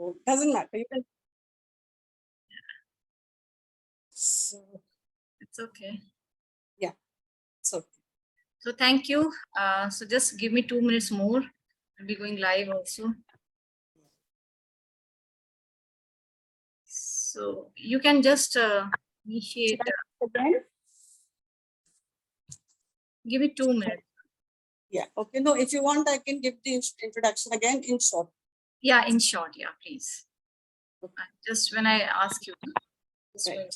So doesn't matter. You can. So It's okay. yeah, so. So thank you. So just give me 2 minutes more. I'll be going live also. So you can just initiate. Again? Give me 2 minutes. Yeah. Okay. No, if you want, I can give the introduction again in short. Yeah, in short. Yeah, please. Okay. Just when I ask you. Right.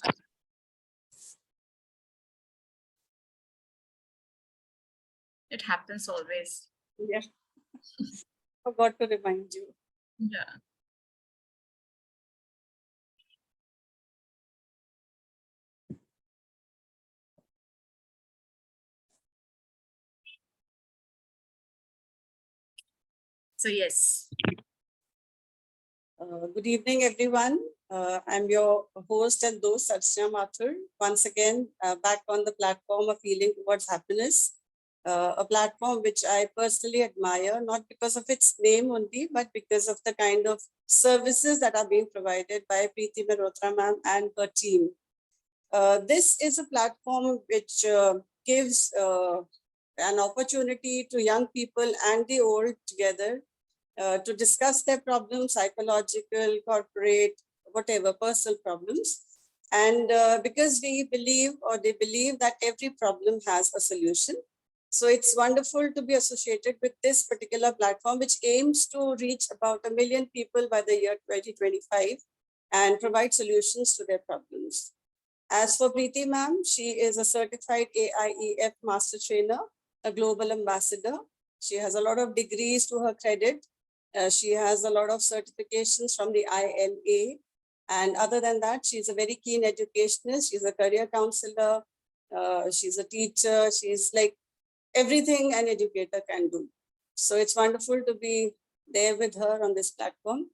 It happens always. Yeah. Forgot to remind you. Yeah. So yes. Good evening, everyone. I'm your host and host, Archana Mathur. Once again, back on the platform of Healing Towards Happiness, a platform which I personally admire, not because of its name only, but because of the kind of services that are being provided by Preeti Mehrotra ma'am and her team. This is a platform which gives an opportunity to young people and the old together to discuss their problems, psychological, corporate, whatever, personal problems. And because we believe, or they believe, that every problem has a solution. So it's wonderful to be associated with this particular platform, which aims to reach about 1 million people by the year 2025 and provide solutions to their problems. As for Preeti ma'am, she is a certified AIEF master trainer, a global ambassador. She has a lot of degrees to her credit. She has a lot of certifications from the ILA. And other than that, she's a very keen educationist. She's a career counselor. She's a teacher. She's like everything an educator can do. So it's wonderful to be there with her on this platform.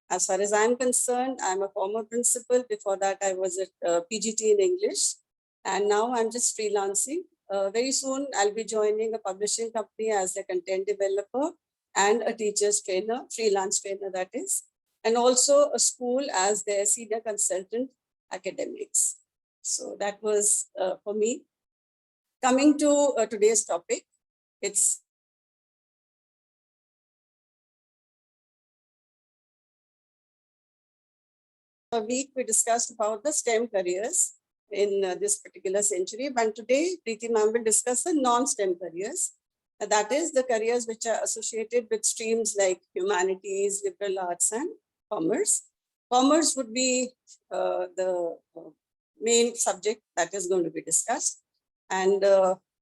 As far as I'm concerned, I'm a former principal. Before that, I was at PGT in English. And now I'm just freelancing. Very soon, I'll be joining a publishing company as a content developer and a teacher's trainer, freelance trainer that is, and also a school as their senior consultant academics. So that was for me. Coming to today's topic, it's a week we discussed about the STEM careers in this particular century. And today, Preeti ma'am will discuss the non-STEM careers. That is the careers which are associated with streams like humanities, liberal arts, and commerce. Commerce would be the main subject that is going to be discussed. And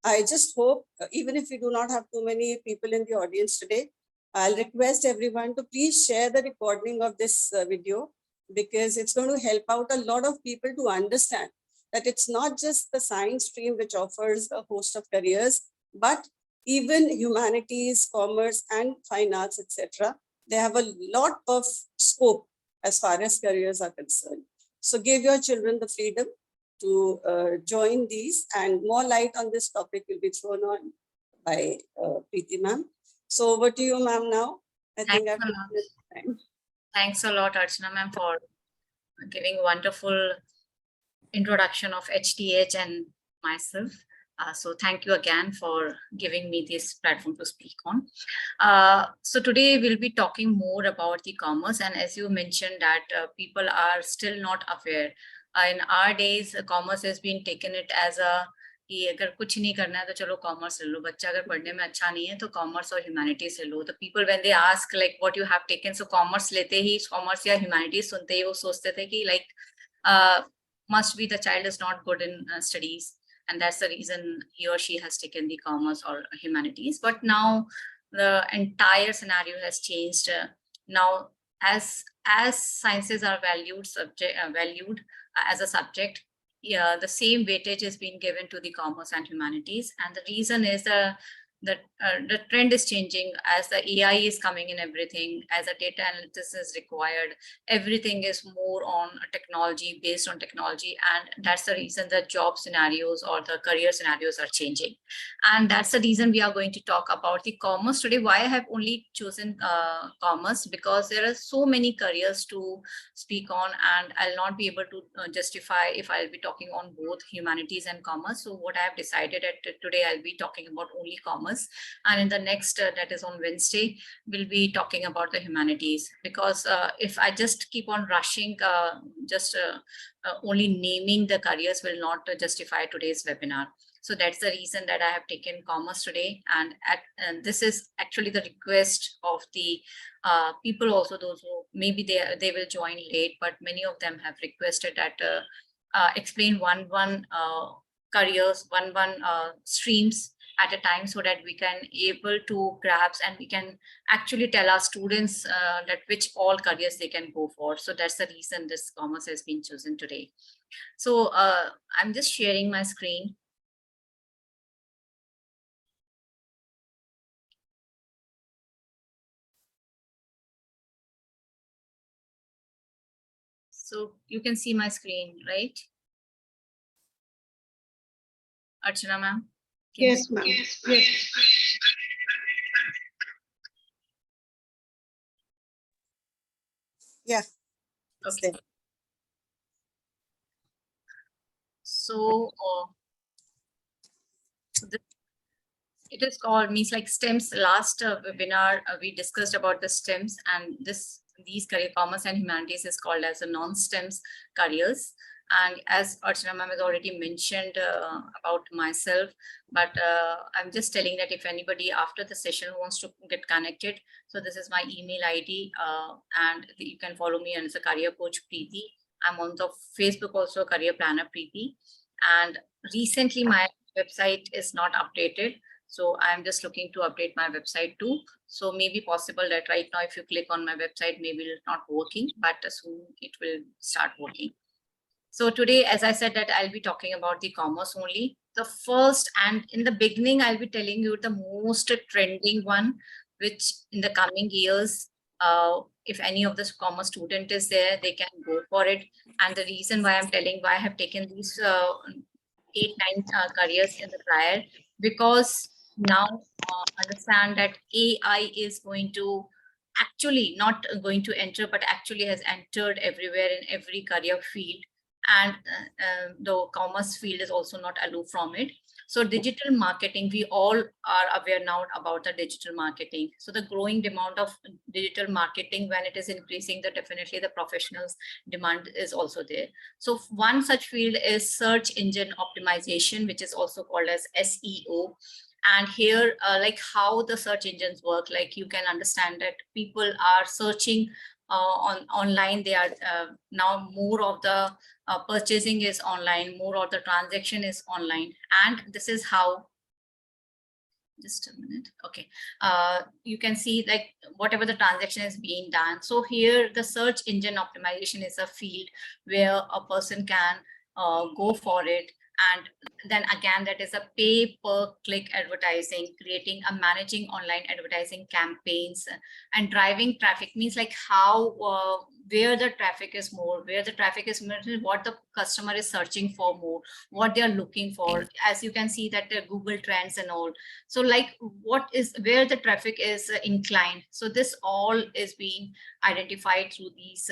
I just hope, even if we do not have too many people in the audience today, I'll request everyone to please share the recording of this video, because it's going to help out a lot of people to understand that it's not just the science stream which offers a host of careers, but even humanities, commerce, and fine arts, etc. They have a lot of scope as far as careers are concerned. So give your children the freedom to join these, and more light on this topic will be thrown on by Preeti ma'am. So over to you, ma'am, now. I think I've taken time. Thanks a lot, Archana ma'am, for giving wonderful introduction of HTH and myself. So thank you again for giving me this platform to speak on. So today we'll be talking more about the commerce, and as you mentioned that people are still not aware. In our days, commerce has been taken it as a कि अगर कुछ नहीं करना है तो चलो commerce ले लो, बच्चा अगर पढ़ने में अच्छा नहीं है तो कॉमर्स और ह्यूमैनिटीज ले लो. तो people when they ask like what you have taken, so commerce लेते ही, कॉमर्स या ह्यूमैनिटीज सुनते ही वो सोचते थे कि like must be the child is not good in studies, and that's the reason he or she has taken the commerce or humanities. But now the entire scenario has changed. Now as sciences are valued as a subject, yeah, the same weightage is being given to the commerce and humanities. And the reason is the trend is changing as the AI is coming in everything, as a data analysis is required. Everything is more on technology, based on technology, and that's the reason the job scenarios or the career scenarios are changing. And that's the reason we are going to talk about the commerce today. Why I have only chosen commerce, because there are so many careers to speak on, and I'll not be able to justify if I'll be talking on both humanities and commerce. So what I have decided at today, I'll be talking about only commerce, and in the next that is on Wednesday, we'll be talking about the humanities, because if I just keep on rushing, only naming the careers will not justify today's webinar. So that's the reason that I have taken commerce today, and this is actually the request of the people also, those who maybe they will join late, but many of them have requested that explain one careers, one streams at a time, so that we can able to grasp and we can actually tell our students that which all careers they can go for. So that's the reason this commerce has been chosen today. So I'm just sharing my screen. So you can see my screen, right? Archana ma'am? Yes, ma'am. Yes. Yeah. Okay. So it is called, means like STEMs. Last webinar we discussed about the STEMs, and these career, commerce and humanities, is called as a non-STEMs careers. And as Archana ma'am has already mentioned about myself, but I'm just telling that if anybody after the session wants to get connected, so this is my email ID, and you can follow me as a career coach Preeti. I'm on the Facebook also, career planner Preeti. And recently my website is not updated, so I'm just looking to update my website too. So maybe possible that right now, if you click on my website, maybe it's not working, but soon it will start working. So today, as I said, that I'll be talking about the commerce only. The first, and in the beginning, I'll be telling you the most trending one, which in the coming years, if any of the commerce student is there, they can go for it. And the reason why I'm telling why I have taken these 8-9 careers in the prior, because now understand that AI is going to actually not going to enter, but actually has entered everywhere in every career field. And the commerce field is also not aloof from it. So digital marketing, we all are aware now about the digital marketing. So the growing demand of digital marketing, when it is increasing, definitely the professionals demand is also there. So one such field is search engine optimization, which is also called as SEO. And here, like how the search engines work, like you can understand that people are searching online. They are now more of the purchasing is online, more of the transaction is online. And this is how, just a minute. Okay. You can see like whatever the transaction is being done. So here the search engine optimization is a field where a person can go for it. And then again, that is a pay per click advertising, creating a managing online advertising campaigns, and driving traffic, means like how where the traffic is more, what the customer is searching for more, what they are looking for. As you can see that the Google Trends and all. So like what is where the traffic is inclined. So this all is being identified through these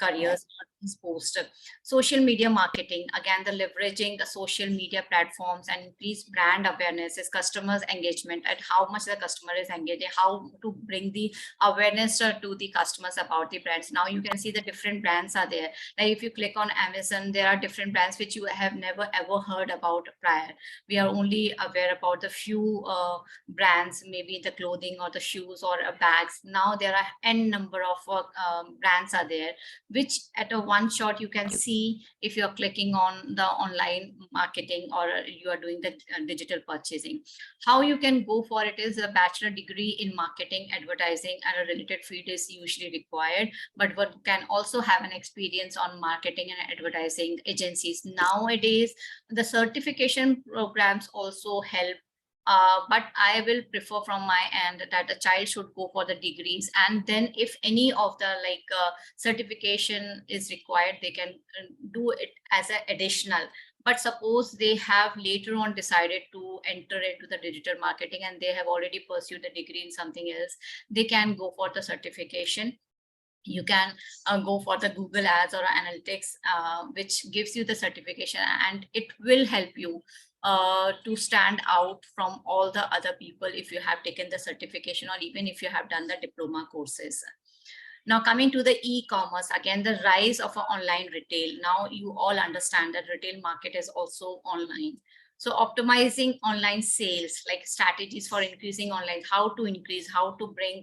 careers, these posts. Social media marketing, again, the leveraging the social media platforms and increase brand awareness is customers engagement, and how much the customer is engaged, how to bring the awareness to the customers about the brands. Now you can see the different brands are there. Like if you click on Amazon, there are different brands which you have never ever heard about prior. We are only aware about the few brands, maybe the clothing or the shoes or bags. Now there are n number of brands are there, which at a one shot you can see if you're clicking on the online marketing or you are doing the digital purchasing. How you can go for it is a bachelor degree in marketing, advertising, and a related field is usually required, but one can also have an experience on marketing and advertising agencies. Nowadays, the certification programs also help But I will prefer from my end that a child should go for the degrees, and then if any of the certification is required, they can do it as an additional. But suppose they have later on decided to enter into the digital marketing and they have already pursued the degree in something else, they can go for the certification. You can go for the Google Ads or analytics, which gives you the certification, and it will help you to stand out from all the other people if you have taken the certification or even if you have done the diploma courses. Now, coming to the e-commerce, again, the rise of online retail. Now you all understand that retail market is also online. So optimizing online sales, like strategies for increasing online, how to increase, how to bring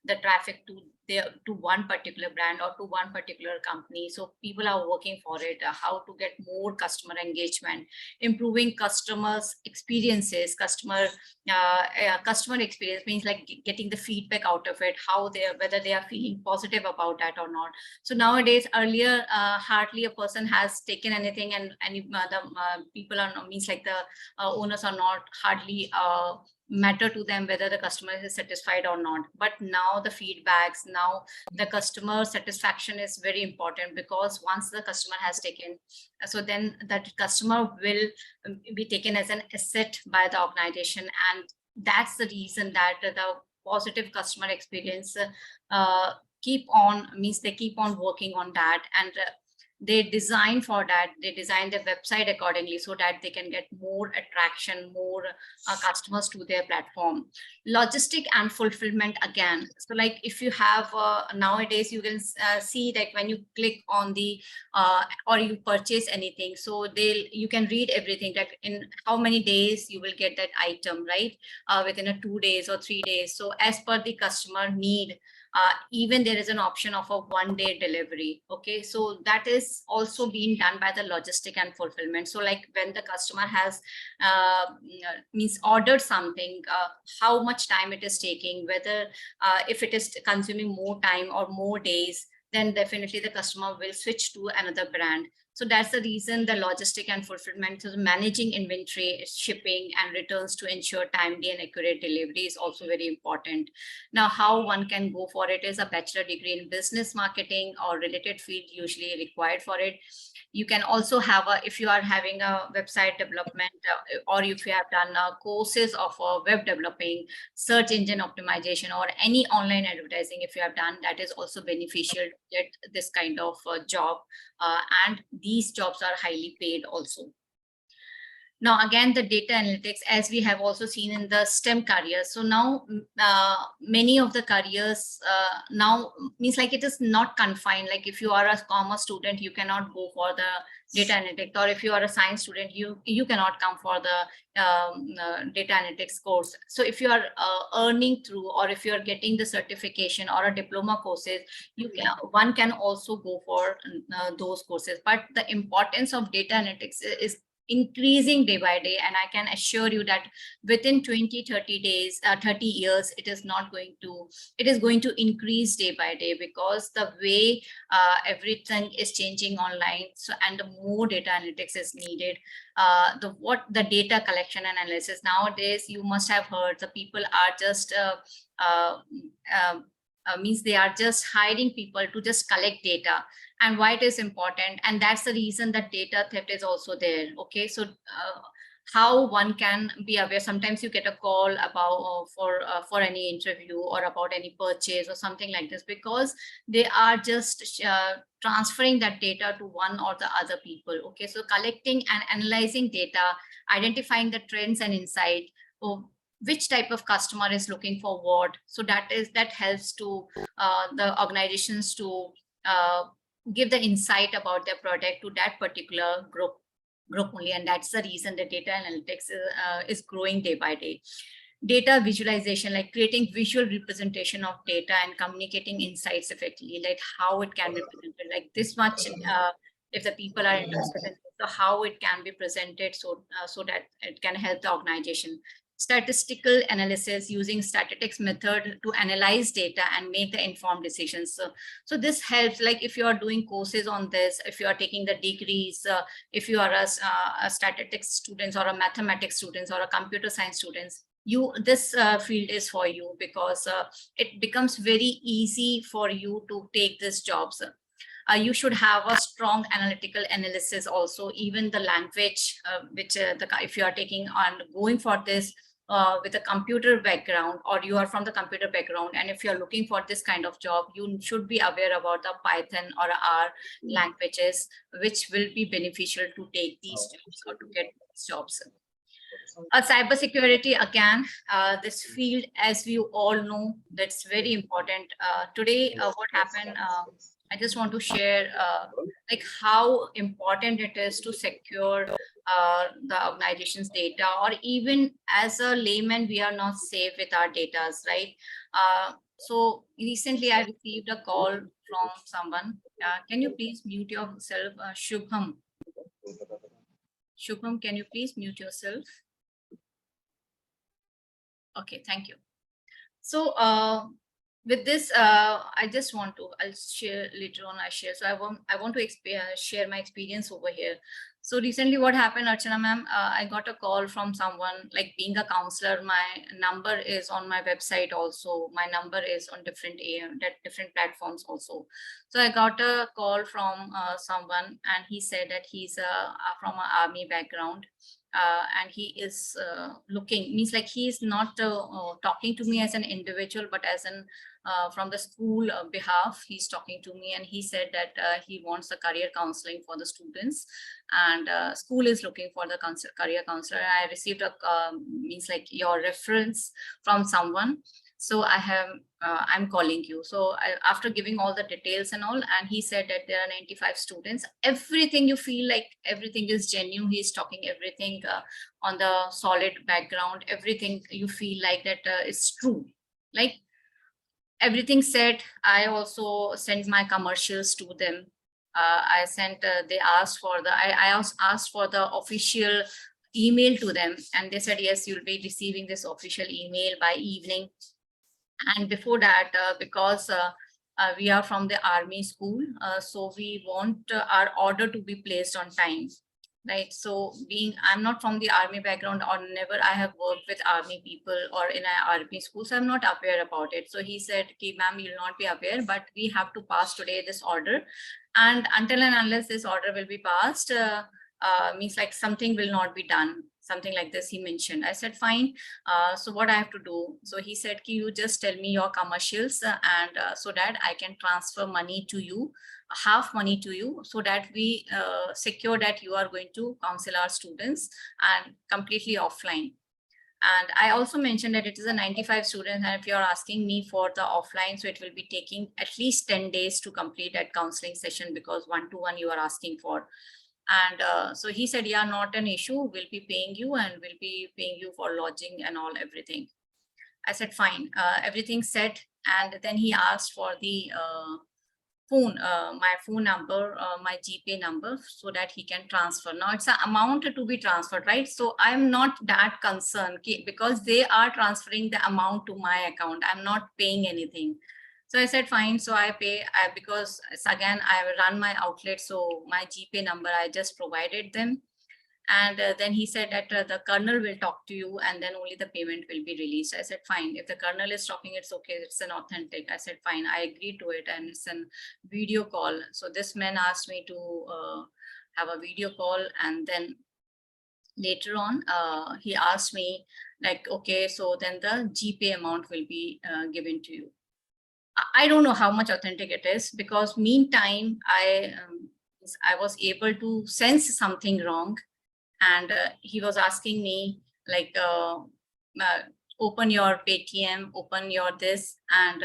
the traffic to one particular brand or to one particular company. So people are working for it, how to get more customer engagement, improving customers experiences, customer experience means like getting the feedback out of it, how they are, whether they are feeling positive about that or not. So nowadays, earlier hardly a person has taken anything, and the people are means like the owners are not hardly matter to them whether the customer is satisfied or not. But now the feedbacks, now the customer satisfaction is very important, because once the customer has taken, so then that customer will be taken as an asset by the organization. And that's the reason that the positive customer experience keep on, means they keep on working on that, and they design for that, they design their website accordingly so that they can get more attraction, more customers to their platform. Logistic and fulfillment again. So like if you have nowadays you can see that when you click on the or you purchase anything, so you can read everything, like in how many days you will get that item, right? Within a 2 days or 3 days. So as per the customer need, even there is an option of a 1-day delivery. Okay, so that is also being done by the logistic and fulfillment. So like when the customer has means ordered something, how much time it is taking, whether if it is consuming more time or more days, then definitely the customer will switch to another brand. So that's the reason the logistic and fulfillment, so managing inventory, shipping and returns to ensure timely and accurate delivery is also very important. Now, how one can go for it is a bachelor degree in business marketing or related field usually required for it. You can also have if you are having a website development or if you have done courses of web developing, search engine optimization, or any online advertising, if you have done, that is also beneficial to get this kind of job. And these jobs are highly paid also. Now, again, the data analytics, as we have also seen in the STEM careers. So now many of the careers now means like it is not confined. Like if you are a commerce student, you cannot go for the data analytics, or if you are a science student, you cannot come for the data analytics course. So if you are earning through, or if you are getting the certification or a diploma courses, one can also go for those courses. But the importance of data analytics is increasing day by day, and I can assure you that within 20-30 days 30 years it is going to increase day by day, because the way everything is changing online. So, and the more data analytics is needed, the data collection and analysis. Nowadays you must have heard the people are just means they are just hiring people to just collect data, and why it is important. And that's the reason that data theft is also there. Okay, so how one can be aware. Sometimes you get a call about for any interview or about any purchase or something like this, because they are just transferring that data to one or the other people. Okay, so collecting and analyzing data, identifying the trends and insight, which type of customer is looking for what. So that helps to the organizations to give the insight about their product to that particular group only. And that's the reason the data analytics is growing day by day. Data visualization, like creating visual representation of data and communicating insights effectively, like how it can be presented, like this much if the people are interested in, so how it can be presented so that it can help the organization. statistical analysis using statistics method to analyze data and make the informed decisions. So this helps, like if you are doing courses on this, if you are taking the degrees, if you are a statistics students or a mathematics students or a computer science students, this field is for you, because it becomes very easy for you to take these jobs. You should have a strong analytical analysis also, even the language, if you are taking on going for this with a computer background, or you are from the computer background, and if you're looking for this kind of job, you should be aware about the Python or R languages, which will be beneficial to take these jobs or to get these jobs. Cybersecurity, again, this field, as we all know, that's very important. Today, what happened, I just want to share like how important it is to secure the organization's data, or even as a layman, we are not safe with our data, right? So recently I received a call from someone. Can you please mute yourself, Shubham? Shubham, can you please mute yourself? Okay, thank you. So with this, I just want to, I'll share later on, So I want to share my experience over here. So recently what happened, Archana ma'am, I got a call from someone, like being a counselor, my number is on my website also. My number is on different platforms also. So I got a call from someone, and he said that he's from an army background. And he is looking, means like he is not talking to me as an individual, but as an from the school behalf, he's talking to me, and he said that he wants a career counseling for the students, and school is looking for the career counselor. I received a means like your reference from someone, so I'm calling you. So after giving all the details and all, and he said that there are 95 students, everything you feel like everything is genuine. He's talking everything on the solid background, everything you feel like that is true, like everything said. I also sent my commercials to them. I sent, they asked for the, I asked for the official email to them, and they said, yes, you'll be receiving this official email by evening. And before that, because we are from the army school, so we want our order to be placed on time, right? So I'm not from the army background, or never I have worked with army people or in an army school, so I'm not aware about it. So he said, okay, ma'am, you'll not be aware, but we have to pass today this order. And until and unless this order will be passed, means like something will not be done. Something like this he mentioned. I said, fine. So what I have to do? So he said, can you just tell me your commercials, and so that I can transfer money to you, half money to you, so that we secure that you are going to counsel our students and completely offline. And I also mentioned that it is a 95 students, and if you're asking me for the offline, so it will be taking at least 10 days to complete that counseling session, because one-to-one you are asking for. And so he said, yeah, not an issue. We'll be paying you, and we'll be paying you for lodging and all, everything. I said, fine, everything set. And then he asked for the phone, my phone number, my GPay number, so that he can transfer. Now it's an amount to be transferred, right? So I'm not that concerned, because they are transferring the amount to my account. I'm not paying anything. So I said, fine. So I pay, because again, I run my outlet. So my GPay number, I just provided them. And then he said that the colonel will talk to you, and then only the payment will be released. I said, fine. If the colonel is talking, it's okay. It's an authentic. I said, fine. I agreed to it. And it's a video call. So this man asked me to have a video call. And then later on, he asked me like, okay, so then the GPay amount will be given to you. I don't know how much authentic it is, because meantime, I was able to sense something wrong. And he was asking me like, open your Paytm, open your this. And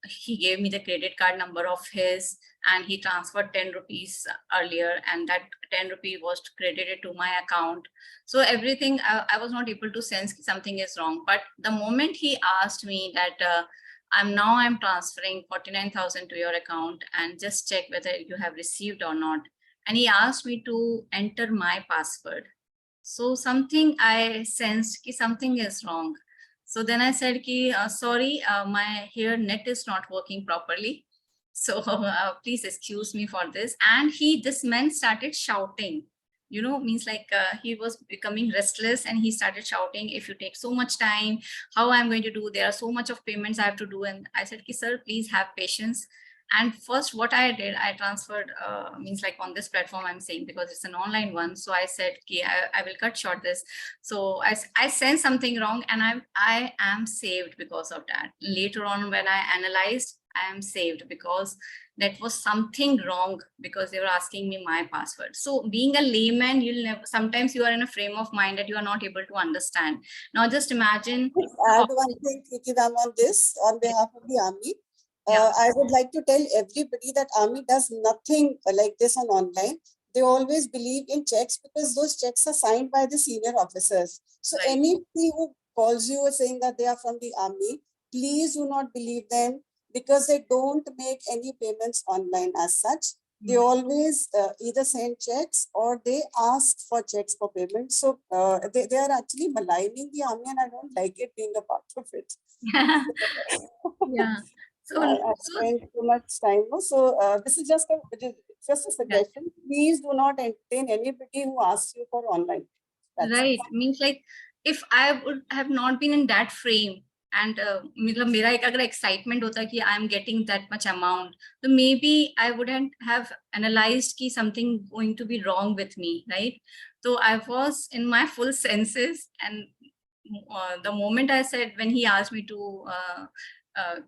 he gave me the credit card number of his, and he transferred 10 rupees earlier, and that 10 rupee was credited to my account. So everything, I was not able to sense something is wrong. But the moment he asked me that, I'm transferring 49,000 to your account, and just check whether you have received or not. And he asked me to enter my password. So something I sensed ki something is wrong. So then I said ki sorry, my here net is not working properly. So please excuse me for this. And this man started shouting, you know, means like he was becoming restless and he started shouting, if you take so much time, how I'm going to do? There are so much of payments I have to do. And I said, sir, please have patience. And first what I did, I transferred, means like on this platform I'm saying, because it's an online one. So I said, I will cut short this. So I sensed something wrong, and I am saved because of that. Later on, when I analyzed, I am saved because that was something wrong, because they were asking me my password. So being a layman, sometimes you are in a frame of mind that you are not able to understand. Now just imagine. Add one thing, Preeti ma'am, on this, on behalf of the army. Yeah. I would like to tell everybody that army does nothing like this on online. They always believe in checks because those checks are signed by the senior officers. So Right. anybody who calls you saying that they are from the army, please do not believe them, because they don't make any payments online as such. They always either send checks or they ask for checks for payment. So they are actually maligning the army, and I don't like it being a part of it. Yeah. So, I spend too much time. So this is just a suggestion. Please do not entertain anybody who asks you for online. That's right. it. Means like, if I would have not been in that frame, and मतलब मेरा एक अगर excitement होता कि I am getting that much amount, so maybe I wouldn't have analyzed कि something going to be wrong with me, right? So I was in my full senses, and the moment I said, when he asked me to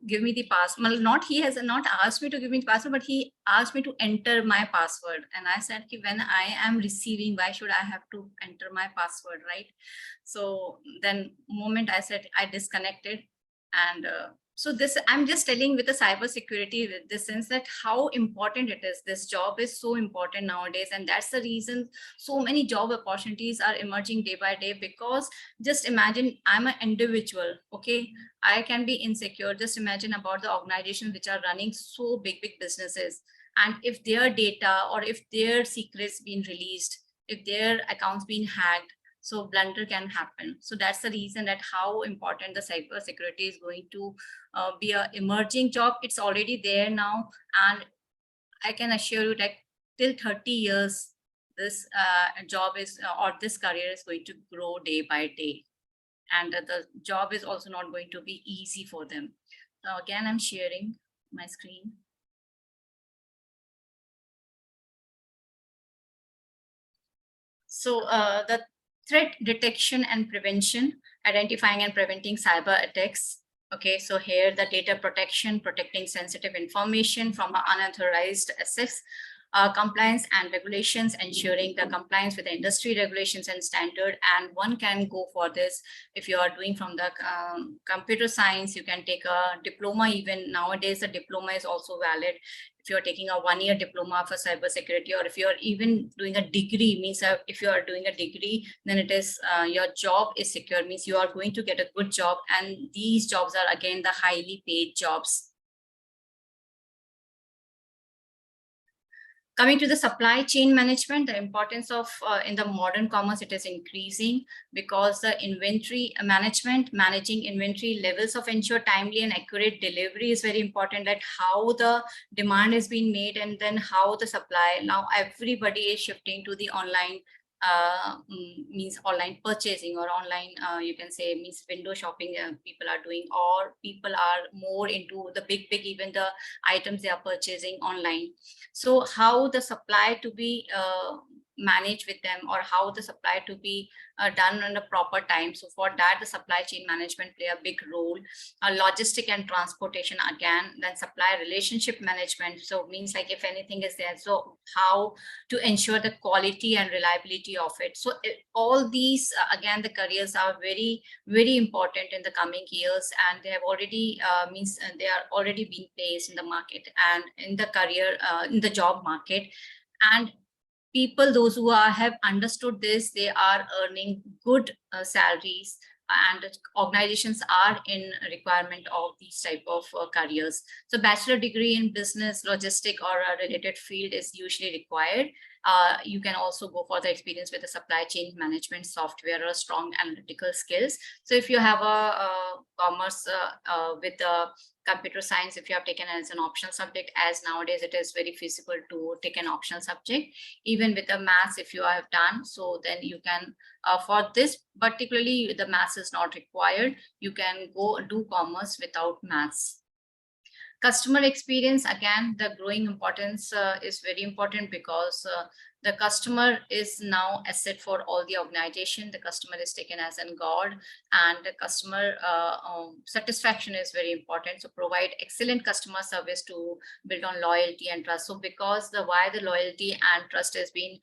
give me the password, well, not he has not asked me to give me the password, but he asked me to enter my password. And I said, when I am receiving, why should I have to enter my password, right? So then moment I said, I disconnected. And so this, I'm just telling with the cyber security, with the sense that how important it is. This job is so important nowadays. And that's the reason so many job opportunities are emerging day by day, because just imagine I'm an individual, okay? I can be insecure. Just imagine about the organizations which are running so big businesses. And if their data or if their secrets being released, if their accounts being hacked, so blunder can happen. So that's the reason that how important the cyber security is going to be a emerging job. It's already there now. And I can assure you that till 30 years, this job is, or this career is going to grow day by day. And the job is also not going to be easy for them. So again, I'm sharing my screen. So the threat detection and prevention, identifying and preventing cyber attacks. Okay, so here the data protection, protecting sensitive information from unauthorized access, compliance and regulations, ensuring the compliance with the industry regulations and standard. And one can go for this if you are doing from the computer science. You can take a diploma. Even nowadays, the diploma is also valid. If you're taking a 1-year diploma for cybersecurity, or if you're even doing a degree, means if you are doing a degree, then it is your job is secure, means you are going to get a good job. And these jobs are again the highly paid jobs. Coming to the supply chain management, the importance of in the modern commerce, it is increasing, because the inventory management, managing inventory levels of ensure timely and accurate delivery is very important. That how the demand is being made, and then how the supply. Now everybody is shifting to the online, means online purchasing, or online, you can say, means window shopping people are doing, or people are more into the big, even the items they are purchasing online. So how the supply to be managed with them, or how the supply to be done in a proper time. So for that, the supply chain management play a big role. Logistic and transportation again, then supply relationship management. So means like if anything is there, so how to ensure the quality and reliability of it. So all these again, the careers are very, very important in the coming years, and they have already means they are already being placed in the market and in the career in the job market. And people, those who have understood this, they are earning good salaries, and organizations are in requirement of these type of careers. So bachelor degree in business, logistic, or a related field is usually required. You can also go for the experience with the supply chain management software or strong analytical skills. So if you have a commerce with the computer science, if you have taken as an optional subject, as nowadays it is very feasible to take an optional subject, even with the maths, if you have done, so then you can, for this particularly, the maths is not required. You can go do commerce without maths. Customer experience, again, the growing importance is very important, because the customer is now asset for all the organization. The customer is taken as a god, and the customer satisfaction is very important. So provide excellent customer service to build on loyalty and trust. So because why the loyalty and trust has been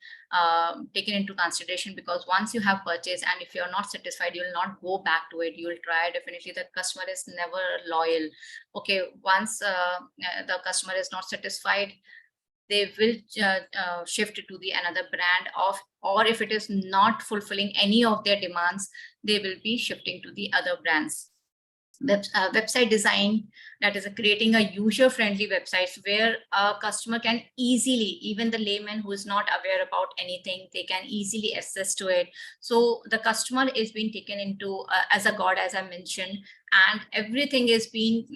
taken into consideration, because once you have purchased, and if you're not satisfied, you will not go back to it, you will try. Definitely the customer is never loyal. Okay, once the customer is not satisfied, they will shift to the another brand of, or if it is not fulfilling any of their demands, they will be shifting to the other brands. Website design, that is creating a user-friendly websites where a customer can easily, even the layman who is not aware about anything, they can easily access to it. So the customer is being taken into as a god, as I mentioned, and everything is being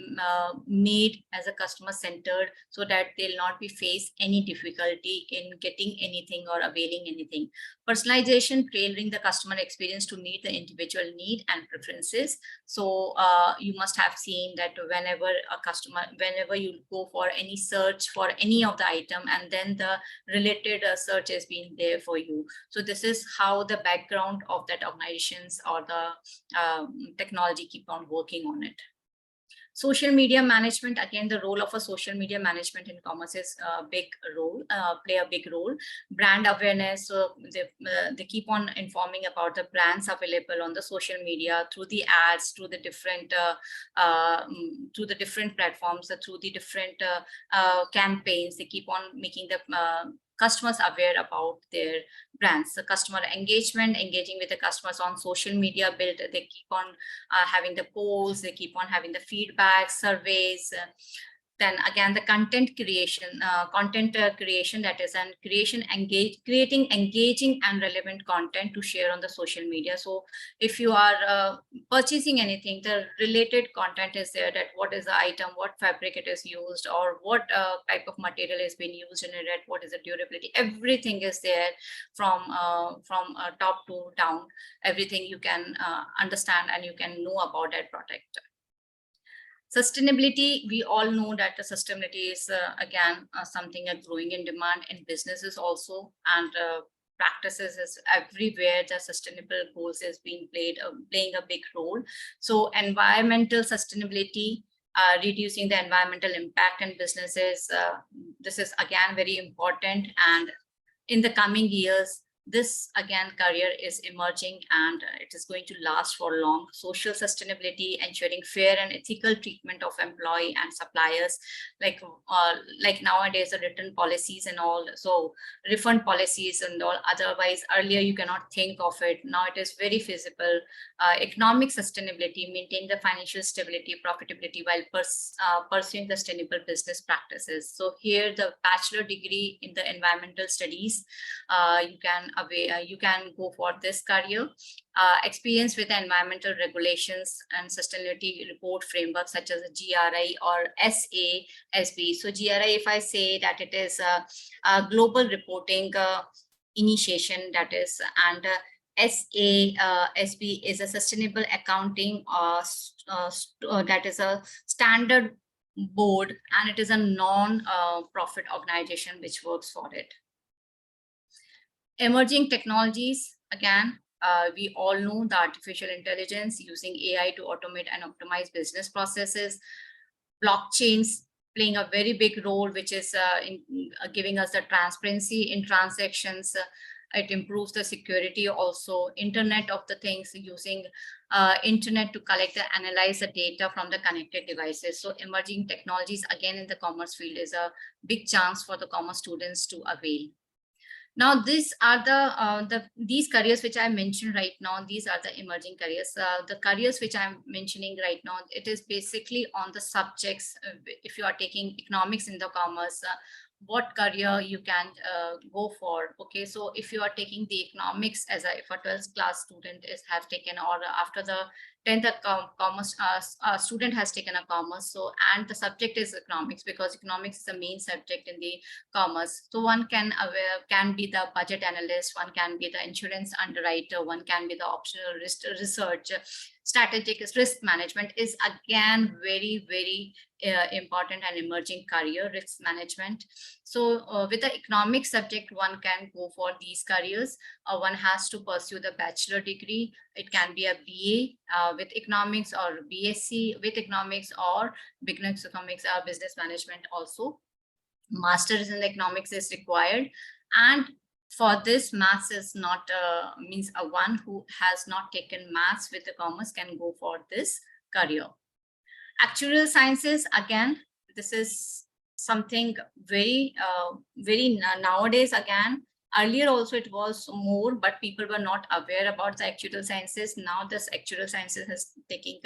made as a customer centered, so that they'll not be face any difficulty in getting anything or availing anything. Personalization, tailoring the customer experience to meet the individual need and preferences. So you must have seen that whenever you go for any search for any of the item, and then the related search is being there for you. So this is how the background of that organizations or the technology keep on working on it. Social media management, again, the role of a social media management in commerce is play a big role. Brand awareness, so they keep on informing about the brands available on the social media through the ads, through the different platforms, through the different campaigns. They keep on making the customers aware about their brands. The customer engagement, engaging with the customers on social media build, they keep on having the polls, they keep on having the feedback, surveys. Then again, the content creation, that is, and creating engaging and relevant content to share on the social media. So if you are purchasing anything, the related content is there, that what is the item, what fabric it is used, or what type of material is being used in it, what is the durability, everything is there from top to down. Everything you can understand and you can know about that product. Sustainability, we all know that the sustainability is again something growing in demand in businesses also, and practices is everywhere. The sustainable goals is being playing a big role. So environmental sustainability, reducing the environmental impact in businesses, this is again very important, and in the coming years, this again career is emerging, and it is going to last for long. Social sustainability, ensuring fair and ethical treatment of employee and suppliers, like nowadays the written policies and all, so refund policies and all. Otherwise earlier you cannot think of it, now it is very feasible. Economic sustainability, maintain the financial stability, profitability while pursuing the sustainable business practices. So here the bachelor degree in the environmental studies, you can go for this career. Experience with environmental regulations and sustainability report framework such as GRI or SASB. So GRI, if I say that it is a global reporting initiation, that is, and SASB is a sustainable accounting, that is a standard board, and it is a non-profit organization which works for it. Emerging technologies, again, we all know the artificial intelligence, using AI to automate and optimize business processes. Blockchains playing a very big role, which is giving us the transparency in transactions. It improves the security also. Internet of the things, using internet to collect and analyze the data from the connected devices. So emerging technologies, again, in the commerce field is a big chance for the commerce students to avail. Now, these are these careers which I mentioned right now. These are the emerging careers. The careers which I'm mentioning right now, it is basically on the subjects. If you are taking economics in the commerce, what career you can go for. Okay, so if you are taking the economics as if a 12th class student have taken, or after the 10th commerce student has taken a commerce, so and the subject is economics, because economics is the main subject in the commerce. So one can be the budget analyst, one can be the insurance underwriter, one can be the optional research. Strategic risk management is again very important and emerging career, risk management. So with the economic subject, one can go for these careers. One has to pursue the bachelor degree. It can be a BA with economics, or BSc with economics, or beginners economics or business management also. Masters in economics is required. And for this, maths is not means a one who has not taken maths with the commerce can go for this career. Actuarial sciences, again, this is something very nowadays. Again, earlier also it was more, but people were not aware about the actuarial sciences. Now this actuarial sciences has taken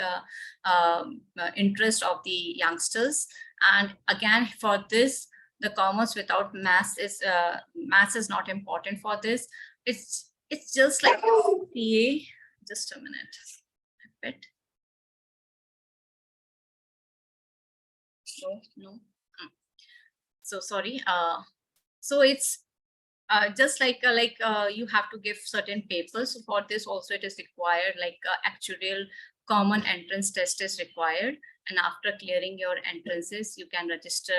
interest of the youngsters. And again, for this, the commerce without maths is not important for this. It's just like CA. Just a minute. A bit. No. So sorry. So it's just like you have to give certain papers. So for this also it is required, like actuarial common entrance test is required. And after clearing your entrances, you can register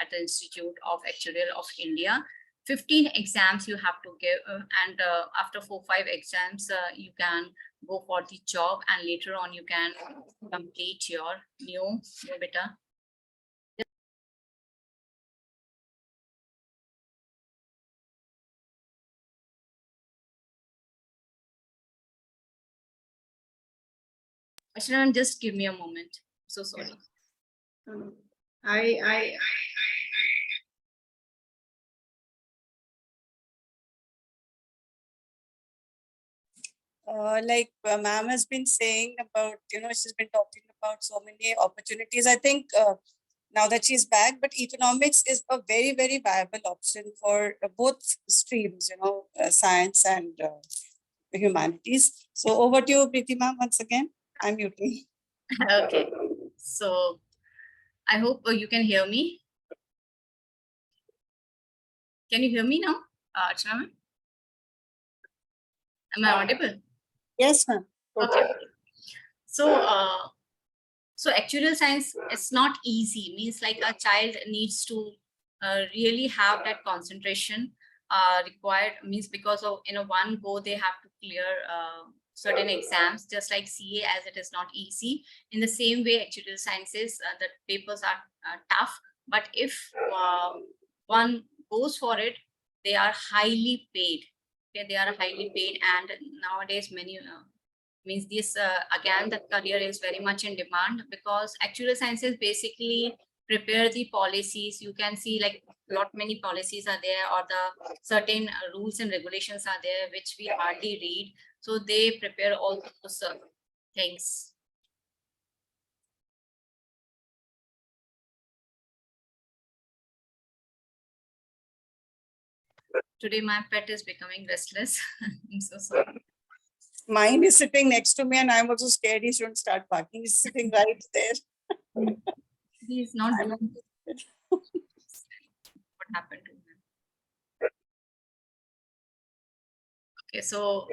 at the Institute of Actuarial of India. 15 exams you have to give, and after 4-5 exams, you can go for the job, and later on you can complete your new beta. Ashran, just give me a moment. So sorry. Like ma'am has been saying about, she's been talking about so many opportunities. I think now that she's back, but economics is a very viable option for both streams, science and humanities. So over to you, Preeti ma'am, once again. I'm muting. Okay, so I hope you can hear me. Can you hear me now, Archana ma'am? Am I audible? Yes, ma'am. Okay. So actuarial science, it's not easy. Means like a child needs to really have that concentration required. Means because of one go they have to clear certain exams, just like CA, as it is not easy. In the same way, actuarial sciences, the papers are tough. But if one goes for it, they are highly paid. Okay, they are highly paid, and nowadays many means this again the career is very much in demand, because actuarial sciences basically prepare the policies. You can see like many policies are there, or the certain rules and regulations are there which we hardly read. So they prepare all those things. Today my pet is becoming restless. I'm so sorry. Mine is sitting next to me and I'm also scared he shouldn't start barking. He's sitting right there. He's not doing what happened to him. Okay, so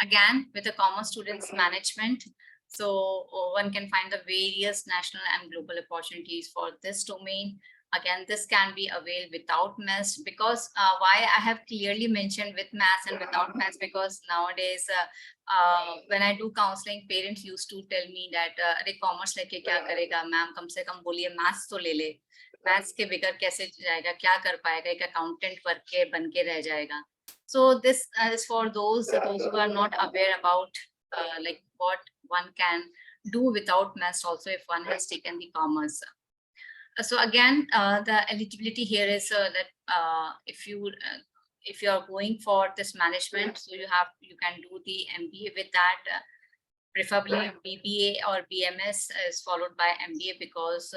again, with the commerce students management, so one can find the various national and global opportunities for this domain. Again, this can be availed without maths, because why I have clearly mentioned with maths and without maths, because nowadays when I do counseling, parents used to tell me that अरे commerce लेके क्या करेगा ma'am, कम से कम बोलिए maths तो ले ले, maths के बगैर कैसे जाएगा, क्या कर पाएगा, एक accountant बन के रह जाएगा. So this is for those who are not aware about like what one can do without maths also if one has taken the commerce. So again, the eligibility here is that if you are going for this management, so you can do the MBA with that. Preferably BBA or BMS is followed by MBA, because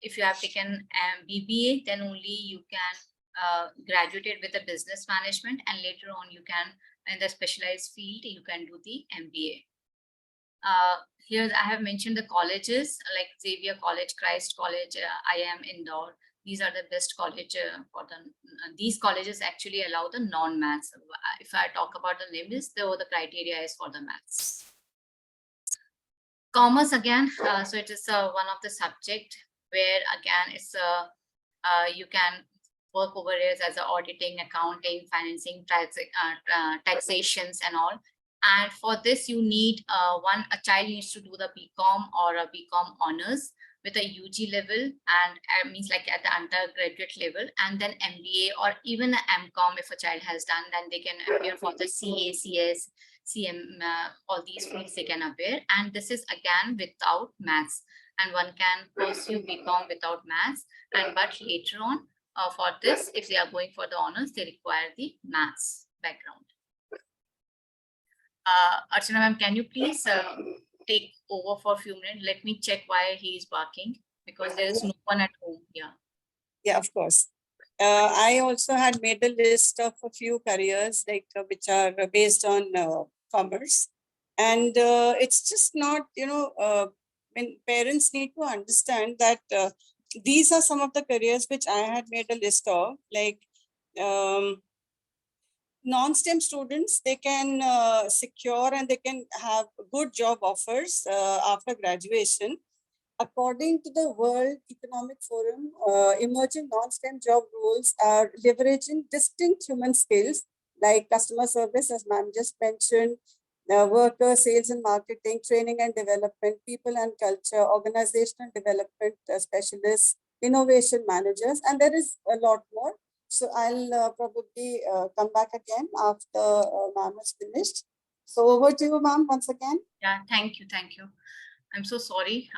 if you have taken BBA, then only you can graduate it with a business management, and later on you can, in the specialized field, you can do the MBA. Here I have mentioned the colleges like Xavier College, Christ College, IIM Indore. These are the best college for the, these colleges actually allow the non-maths. If I talk about the names, the criteria is for the maths. Commerce again, so it is one of the subject where again it's you can work over areas as auditing, accounting, financing, taxations and all. And for this you need a child needs to do the BCom or a BCom honors with a UG level, and means like at the undergraduate level, and then MBA or even an MCom if a child has done, then they can appear for the CA, CS, CM, all these fields they can appear. And this is again without maths, and one can pursue BCom without maths. And but later on for this, if they are going for the honors, they require the maths background. Archana ma'am, can you please take over for a few minutes? Let me check why he is barking, because there is no one at home. Yeah. Yeah, of course. I also had made a list of a few careers like which are based on commerce, and it's just not, you know, when parents need to understand that these are some of the careers which I had made a list of, like non-STEM students, they can secure and they can have good job offers after graduation. According to the World Economic Forum, emerging non-STEM job roles are leveraging distinct human skills like customer service, as ma'am just mentioned, worker, sales and marketing, training and development, people and culture, organizational development specialists, innovation managers, and there is a lot more. So I'll probably come back again after ma'am is finished. So over to you, ma'am, once again. Yeah, thank you. Thank you. I'm so sorry.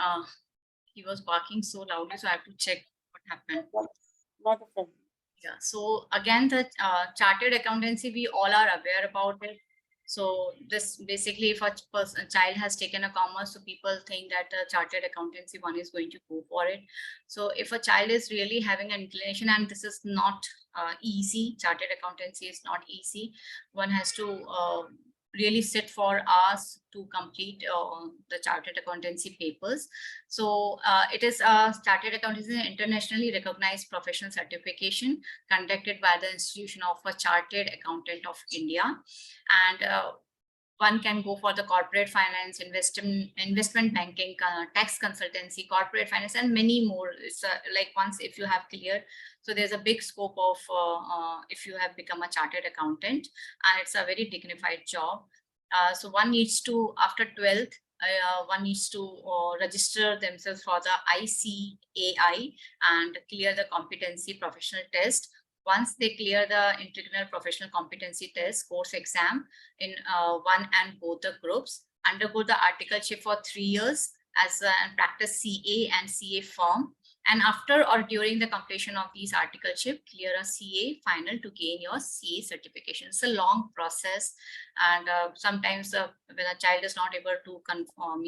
He was barking so loudly, so I have to check what happened. Not a problem. Yeah, so again, the chartered accountancy, we all are aware about it. So this basically, if a child has taken a commerce, so people think that chartered accountancy one is going to go for it. So if a child is really having an inclination, and this is not easy, chartered accountancy is not easy. One has to really sit for hours to complete the chartered accountancy papers. So it is a chartered accountancy internationally recognized professional certification conducted by the Institution of a Chartered Accountant of India. And one can go for the corporate finance, investment banking, tax consultancy, corporate finance, and many more. It's like once if you have cleared, so there's a big scope of if you have become a chartered accountant, and it's a very dignified job. So one needs to, after 12th, one needs to register themselves for the ICAI and clear the competency professional test. Once they clear the integral professional competency test course exam in one and both the groups, undergo the articleship for 3 years as and practice CA and CA firm. And after or during the completion of these articleship, clear a CA final to gain your CA certification. It's a long process, and sometimes when a child is not able to conform,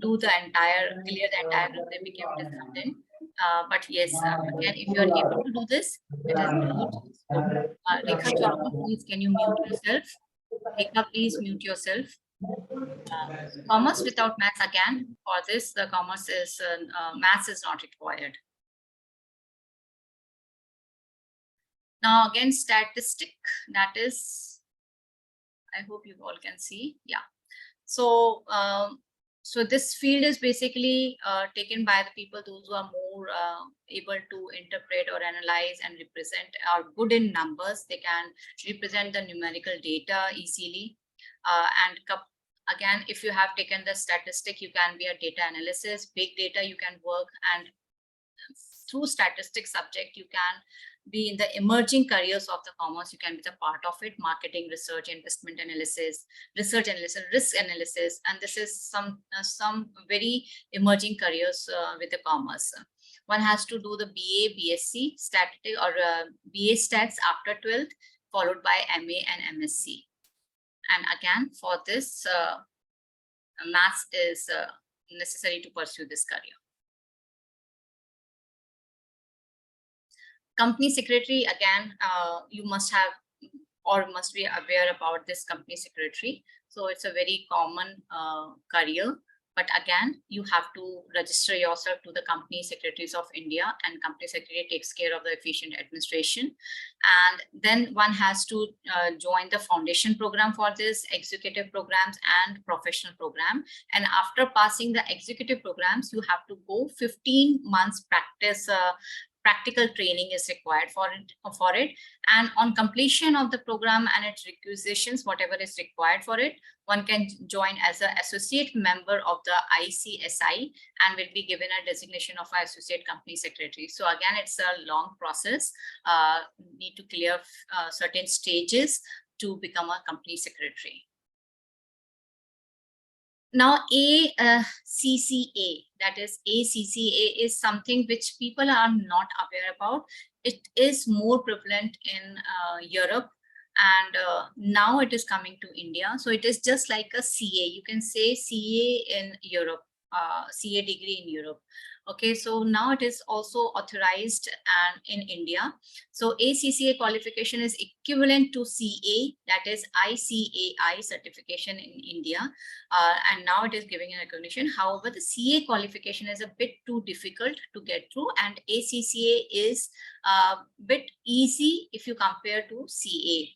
do the entire, clear the entire, they become disheartened. But yes, again, if you are able to do this, it is great. So, Rekha Chorma, please, can you mute yourself? Rekha, please mute yourself. Commerce without maths, again, for this, the commerce is, maths is not required. Now, again, statistic, that is, I hope you all can see. Yeah. So, so this field is basically taken by the people, those who are more able to interpret or analyze and represent, are good in numbers. They can represent the numerical data easily. And again, if you have taken the statistic, you can be a data analysis, big data you can work, and through statistics subject, you can be in the emerging careers of the commerce. You can be the part of it: marketing, research, investment analysis, risk analysis, and this is some very emerging careers with the commerce. One has to do the BA, BSc, statistic, or BA stats after 12th, followed by MA and MSc. And again, for this, maths is necessary to pursue this career. Company secretary, again, you must have or must be aware about this company secretary. So it's a very common career. But again, you have to register yourself to the Company Secretaries of India, and Company Secretary takes care of the efficient administration. And then one has to join the foundation program for this, executive programs and professional program. And after passing the executive programs, you have to go 15 months practical training is required for it. And on completion of the program and its requisitions, whatever is required for it, one can join as an associate member of the ICSI and will be given a designation of an associate company secretary. So again, it's a long process. Need to clear certain stages to become a company secretary. Now, ACCA, that is ACCA, is something which people are not aware about. It is more prevalent in Europe, and now it is coming to India. So it is just like a CA. You can say CA in Europe, CA degree in Europe. Okay, so now it is also authorized and in India. So ACCA qualification is equivalent to CA, that is ICAI certification in India. And now it is giving a recognition. However, the CA qualification is a bit too difficult to get through, and ACCA is a bit easy if you compare to CA.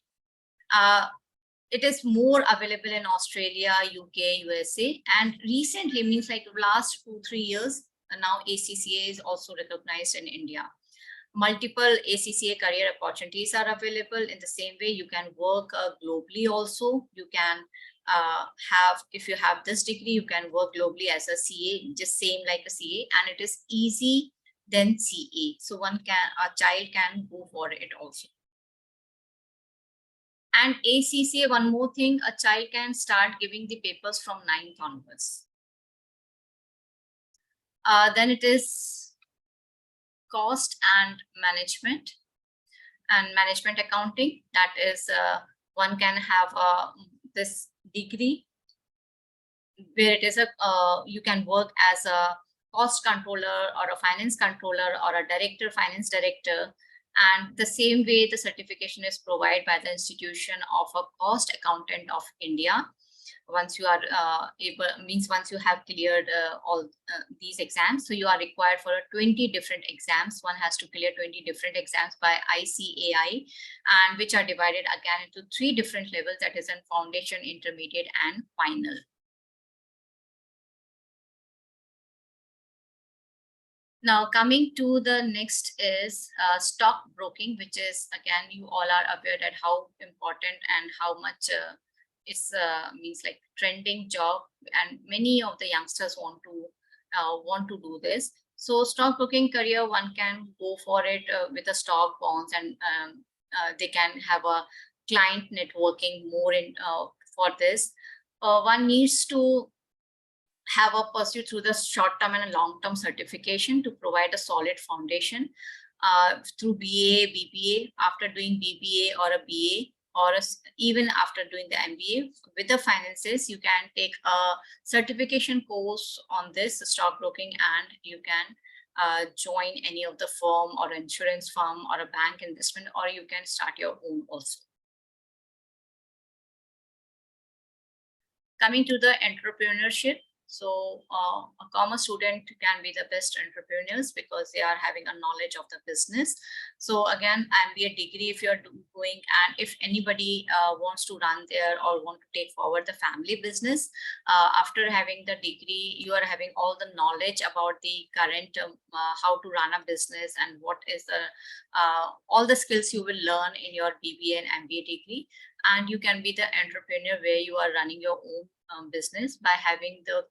It is more available in Australia, UK, USA, and recently, means like last 2-3 years, now ACCA is also recognized in India. Multiple ACCA career opportunities are available. In the same way, you can work globally also. You can if you have this degree, you can work globally as a CA, just same like a CA, and it is easy than CA. So a child can go for it also. And ACCA, one more thing, a child can start giving the papers from 9th onwards. Then it is cost and management accounting. That is, one can have this degree where it is you can work as a cost controller or a finance controller or a director, finance director. And the same way, the certification is provided by the institution of a cost accountant of India. Once you are once you have cleared all these exams, so you are required for 20 different exams. One has to clear 20 different exams by ICAI, and which are divided again into 3 different levels, that is in foundation, intermediate, and final. Now, coming to the next is stock broking, which is, again, you all are aware that how important and how much it's means like trending job, and many of the youngsters want to do this. So stockbroking career, one can go for it with the stock bonds, and they can have a client networking more in for this. One needs to have a pursuit through the short-term and long-term certification to provide a solid foundation through BA, BBA. After doing BBA or a BA, or even after doing the MBA with the finances, you can take a certification course on this stockbroking, and you can join any of the firm or insurance firm or a bank investment, or you can start your own also. Coming to the entrepreneurship. So a commerce student can be the best entrepreneurs because they are having a knowledge of the business. So again, MBA degree, if you're doing, and if anybody wants to run there or want to take forward the family business, after having the degree, you are having all the knowledge about the current, how to run a business, and what is the, all the skills you will learn in your BBA and MBA degree. And you can be the entrepreneur where you are running your own business by having the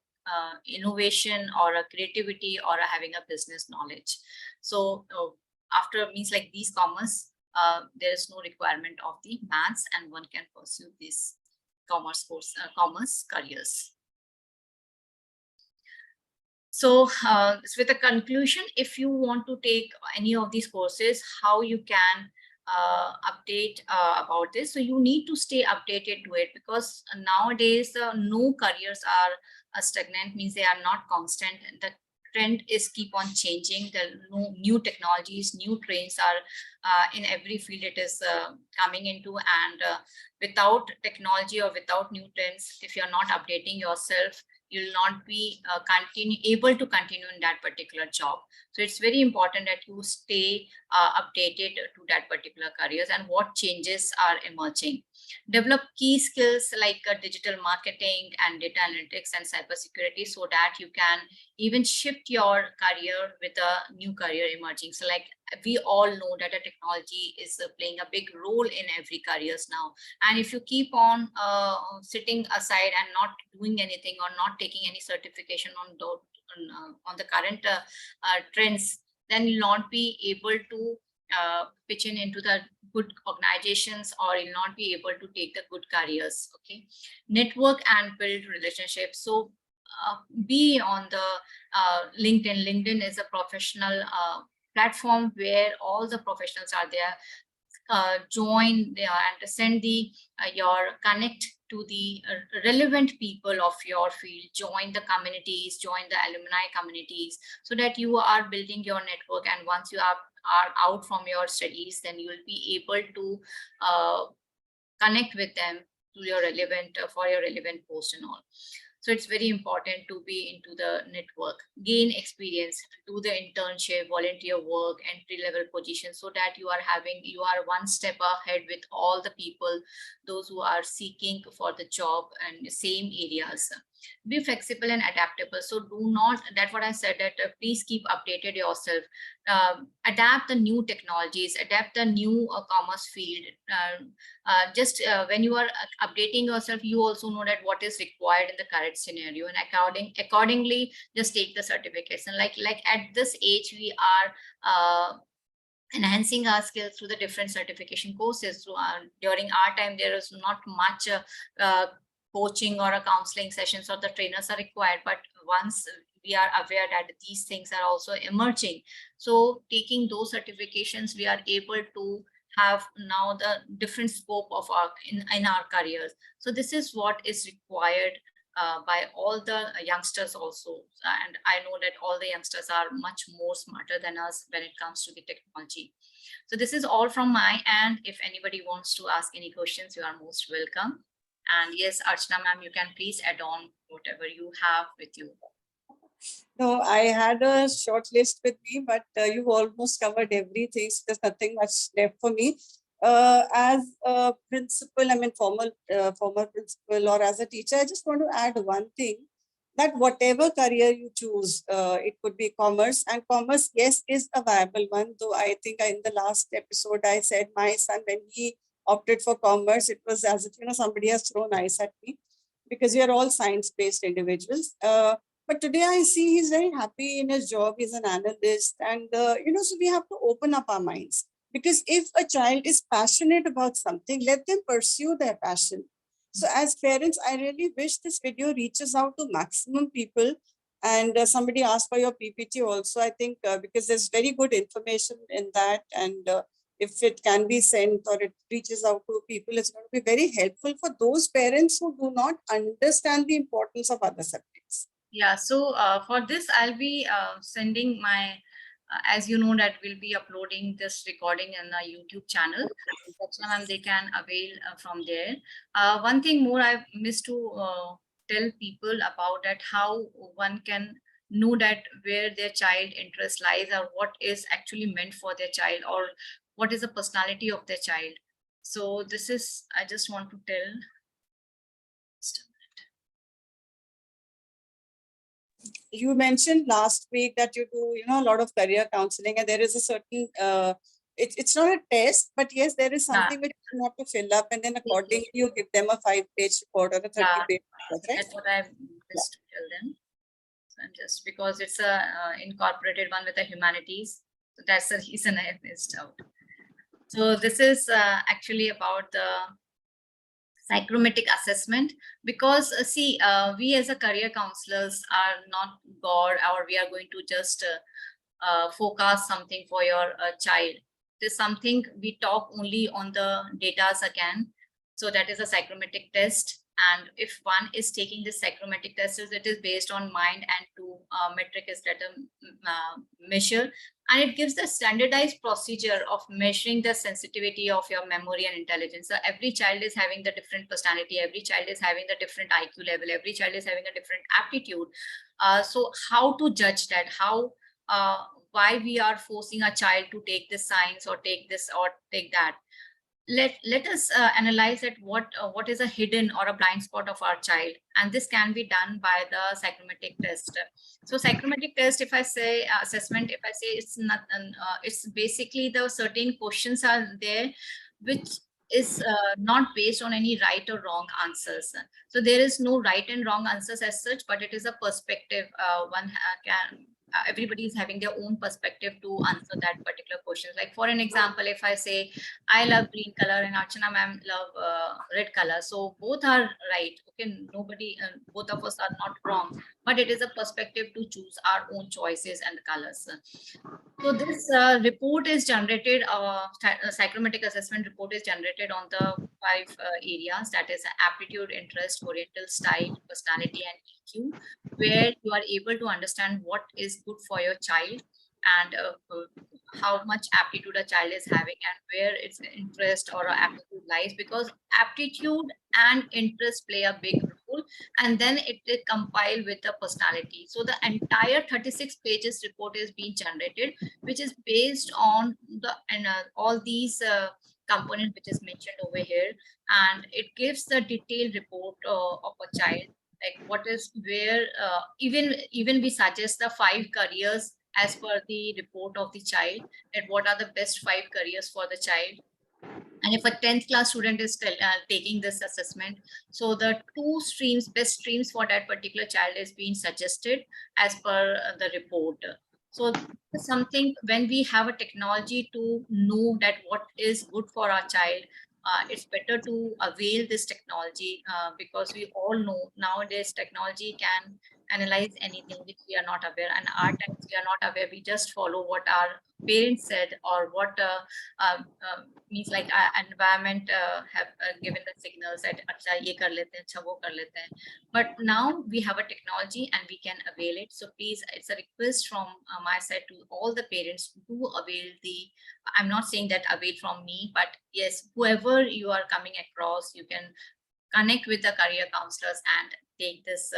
innovation or a creativity or having a business knowledge. So after means like these commerce, there is no requirement of the maths, and one can pursue this commerce course, commerce careers. So with a conclusion, if you want to take any of these courses, how you can update about this. So you need to stay updated to it, because nowadays no careers are stagnant, means they are not constant. The trend is keep on changing. The new technologies, new trends are in every field it is coming into, and without technology or without new trends, if you're not updating yourself, you'll not be able to continue in that particular job. So it's very important that you stay updated to that particular careers and what changes are emerging. Develop key skills like digital marketing and data analytics and cybersecurity, so that you can even shift your career with a new career emerging. So like we all know that the technology is playing a big role in every careers now. And if you keep on sitting aside and not doing anything or not taking any certification on the current trends, then you'll not be able to pitch in into the good organizations, or you'll not be able to take the good careers. Okay, network and build relationships. So be on the LinkedIn. LinkedIn is a professional platform where all the professionals are there. Join there and send the your connect to the relevant people of your field. Join the communities, join the alumni communities, so that you are building your network. And once you are out from your studies, then you will be able to connect with them to your relevant for your relevant post and all. So it's very important to be into the network, gain experience, do the internship, volunteer work, entry-level position, so that you are one step ahead with all the people, those who are seeking for the job and same areas. Be flexible and adaptable. So do not, that's what I said, that please keep updated yourself. Adapt the new technologies, adapt the new commerce field. When you are updating yourself, you also know that what is required in the current scenario, and accordingly just take the certification. Like at this age, we are enhancing our skills through the different certification courses. So during our time, there is not much coaching or a counseling sessions, or the trainers are required, but once we are aware that these things are also emerging, so taking those certifications, we are able to have now the different scope of our in our careers. So this is what is required by all the youngsters also. And I know that all the youngsters are much more smarter than us when it comes to the technology. So this is all from my end. If anybody wants to ask any questions, you are most welcome. And yes, Archana ma'am, you can please add on whatever you have with you. No, I had a short list with me, but you've almost covered everything. So there's nothing much left for me. As a principal, I mean, former principal, or as a teacher, I just want to add one thing, that whatever career you choose, it could be commerce, and commerce, yes, is a viable one. Though I think in the last episode, I said my son, when he opted for commerce, it was as if, somebody has thrown ice at me, because we are all science-based individuals. But today I see he's very happy in his job. He's an analyst, and so we have to open up our minds, because if a child is passionate about something, let them pursue their passion. So as parents, I really wish this video reaches out to maximum people. And somebody asked for your PPT also, I think, because there's very good information in that. And if it can be sent or it reaches out to people, it's going to be very helpful for those parents who do not understand the importance of other subjects. Yeah, so for this, I'll be sending my, as you know, that we'll be uploading this recording in the YouTube channel. And they can avail from there. One thing more I missed to tell people about that, how one can know that where their child interest lies, or what is actually meant for their child, or what is the personality of their child. So this is, I just want to tell. You mentioned last week that you do, a lot of career counseling, and there is a certain, it's not a test, but yes, there is something which you have to fill up, and then accordingly you give them a 5-page report or a 30-page report, right? That's what I missed to tell them. So I'm just, because it's a incorporated one with the humanities, so that's the reason I missed out. So this is actually about the psychrometric assessment, because see, we as a career counselors are not God, or we are going to just forecast something for your child. There's something we talk only on the data again. So that is a psychrometric test. And if one is taking the psychometric test, it is based on mind, and two metric is that measure, and it gives the standardized procedure of measuring the sensitivity of your memory and intelligence. So every child is having the different personality, every child is having the different IQ level, every child is having a different aptitude. So how to judge that? How why we are forcing a child to take this science or take this or take that? Let us analyze that what is a hidden or a blind spot of our child, and this can be done by the psychometric test. So psychometric test, if I say assessment, if I say it's not it's basically the certain questions are there which is not based on any right or wrong answers. So there is no right and wrong answers as such, but it is a perspective. One can everybody is having their own perspective to answer that particular question. Like for an example, if I say I love green color and Archana ma'am love red color, so both are right. Okay, nobody, both of us are not wrong, but it is a perspective to choose our own choices and the colors. So this report is generated, psychometric assessment report is generated on the 5 areas, that is aptitude, interest, oriental style, personality, and EQ, where you are able to understand what is good for your child and how much aptitude a child is having and where its interest or aptitude lies, because aptitude and interest play a big role, and then it compile with the personality. So the entire 36 pages report is being generated, which is based on the all these components which is mentioned over here, and it gives the detailed report of a child, like what is where even we suggest the 5 careers as per the report of the child, that what are the best 5 careers for the child. And if a 10th class student is still taking this assessment, so the 2 streams, best streams for that particular child is being suggested as per the report. So this is something, when we have a technology to know that what is good for our child, it's better to avail this technology, because we all know nowadays technology can analyze anything which we are not aware, and our times we are not aware, we just follow what our parents said or what means like environment have given the signals that acha ye kar lete hain, acha wo kar lete hain. But now we have a technology and we can avail it. So please, it's a request from my side to all the parents, do avail the, I'm not saying that avail from me, but yes, whoever you are coming across, you can connect with the career counselors and take this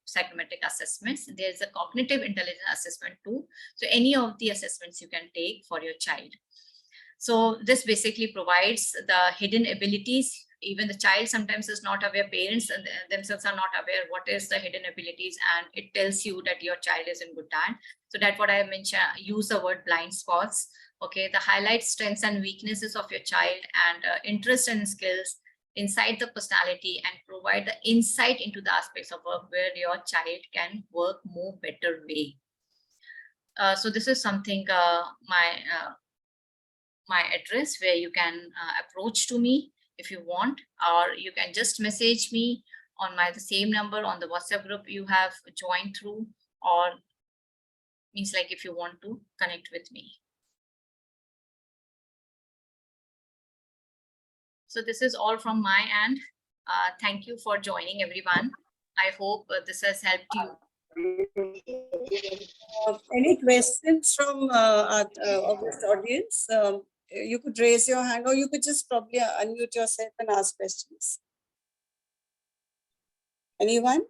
psychometric assessments. There's a cognitive intelligence assessment too. So any of the assessments you can take for your child. So this basically provides the hidden abilities. Even the child sometimes is not aware, parents themselves are not aware what is the hidden abilities, and it tells you that your child is in good time. So that's what I mentioned, use the word blind spots. Okay, the highlight strengths and weaknesses of your child, and interest and skills inside the personality, and provide the insight into the aspects of work where your child can work more better way. So this is something my address where you can approach to me if you want, or you can just message me on the same number on the WhatsApp group you have joined through, or means like if you want to connect with me. So this is all from my end. Thank you for joining, everyone. I hope this has helped you. Any questions from our august audience? You could raise your hand, or you could just probably unmute yourself and ask questions. Anyone?